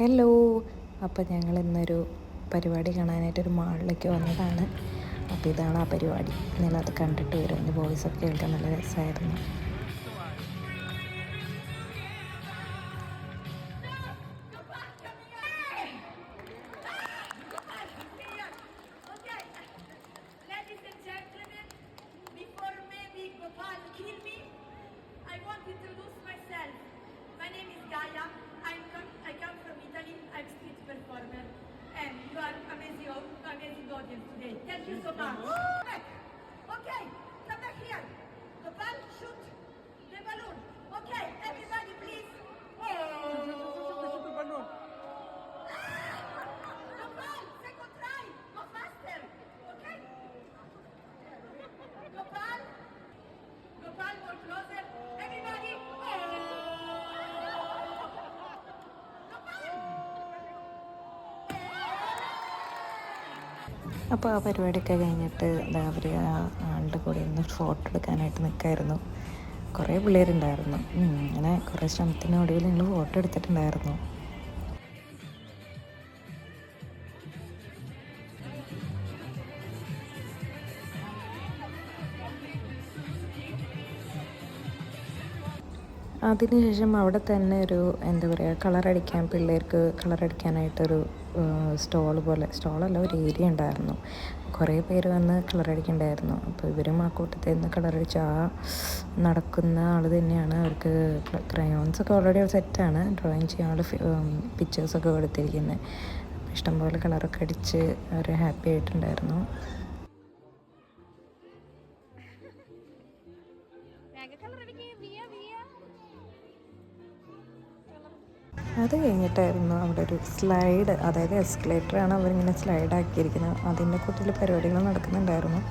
Hello. അപ്പോൾ ഞങ്ങൾ ഇന്നൊരു പരിപാടി കാണാനായിട്ടൊരു മാളിലേക്ക് വന്നതാണ്. അപ്പോൾ ഇതാണ് ആ പരിപാടി. ഇന്നലെ അത് കണ്ടിട്ട് വരും. എൻ്റെ വോയിസൊക്കെ കേൾക്കാൻ നല്ല രസമായിരുന്നു. I come from Italy. I'm street performer, and you are amazing audience today. Thank you so much. Back. Okay, come back here. The ball, shoot the balloon. Okay, everybody, please. The ball, second try. Go faster. Okay. The ball, more closer. Everybody. അപ്പോൾ ആ പരിപാടിയൊക്കെ കഴിഞ്ഞിട്ട് അവർ ആ ആളുടെ കൂടെ ഒന്ന് photo എടുക്കാനായിട്ട് നിൽക്കായിരുന്നു. കുറേ പിള്ളേരുണ്ടായിരുന്നു. അങ്ങനെ കുറേ ശ്രമത്തിനൊടുവിൽ ഞങ്ങൾ ഫോട്ടോ എടുത്തിട്ടുണ്ടായിരുന്നു. അതിനുശേഷം അവിടെ തന്നെ ഒരു എന്താ പറയുക, കളറടിക്കാൻ പിള്ളേർക്ക് കളറടിക്കാനായിട്ടൊരു സ്റ്റോളല്ല, ഒരു ഏരിയ ഉണ്ടായിരുന്നു. കുറേ പേര് വന്ന് കളറടിക്കണ്ടായിരുന്നു. അപ്പോൾ ഇവരും ആ കൂട്ടത്തിൽ നിന്ന് കളറടിച്ച ആ നടക്കുന്ന ആൾ തന്നെയാണ്. അവർക്ക് ക്രയോൺസൊക്കെ ഓൾറെഡി സെറ്റാണ്, ഡ്രോയിങ് ചെയ്യാനുള്ള പിക്ചേഴ്സൊക്കെ കൊടുത്തിരിക്കുന്നത്. ഇഷ്ടംപോലെ കളറൊക്കെ അടിച്ച് അവർ ഹാപ്പി ആയിട്ടുണ്ടായിരുന്നു. അത് കഴിഞ്ഞിട്ടായിരുന്നു അവിടെ ഒരു സ്ലൈഡ്, അതായത് എസ്കലേറ്ററാണ് അവരിങ്ങനെ സ്ലൈഡ് ആക്കിയിരിക്കുന്നത്. അതിൻ്റെ കൂട്ടത്തിൽ പരിപാടികൾ നടക്കുന്നുണ്ടായിരുന്നു.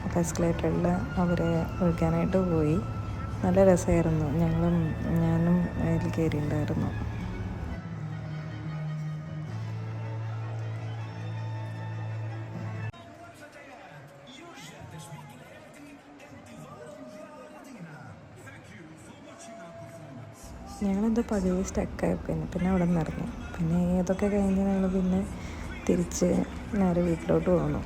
അപ്പോൾ എസ്കലേറ്ററിൽ അവരെ ഒഴിക്കാനായിട്ട് പോയി. നല്ല രസമായിരുന്നു. ഞാനും അതിൽ കയറിയിട്ടുണ്ടായിരുന്നു. ഞങ്ങളെന്തോ പകുതി സ്റ്റക്കായി പിന്നെ അവിടെ നിന്ന് ഇറങ്ങി. പിന്നെ ഏതൊക്കെ കഴിഞ്ഞ് ഞങ്ങൾ പിന്നെ തിരിച്ച് നേരെ വീട്ടിലോട്ട് പോന്നു.